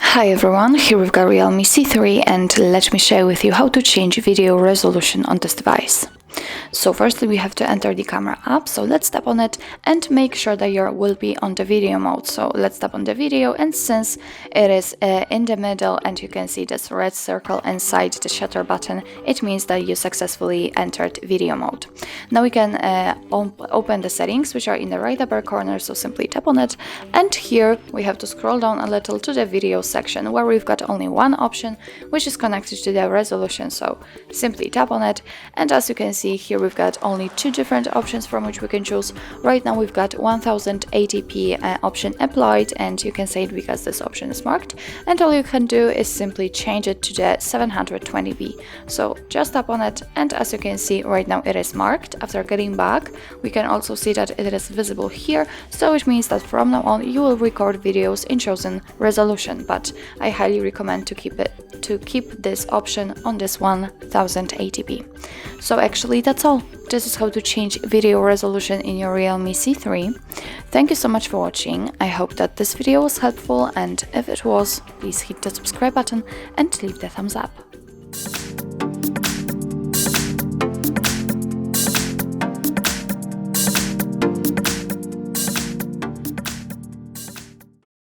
Hi everyone, here we've got REALME C3 and let me share with you how to change video resolution on this device. So firstly we have to enter the camera app, so let's tap on it and make sure that you will be on the video mode. So let's tap on the video, and since it is in the middle and you can see this red circle inside the shutter button, it means that you successfully entered video mode. Now we can open the settings, which are in the right upper corner, so simply tap on it, and here we have to scroll down a little to the video section where we've got only one option, which is connected to the resolution, so simply tap on it, and as you can see here we've got only two different options from which we can choose. Right now we've got 1080p option applied, and you can say it because this option is marked, and all you can do is simply change it to the 720p. So just tap on it, and as you can see right now it is marked. After getting back we can also see that it is visible here, so it means that from now on you will record videos in chosen resolution, but I highly recommend to keep this option on this 1080p. So actually that's all. This is how to change video resolution in your REALME C3. Thank you so much for watching. I hope that this video was helpful, and if it was, please hit the subscribe button and leave the thumbs up.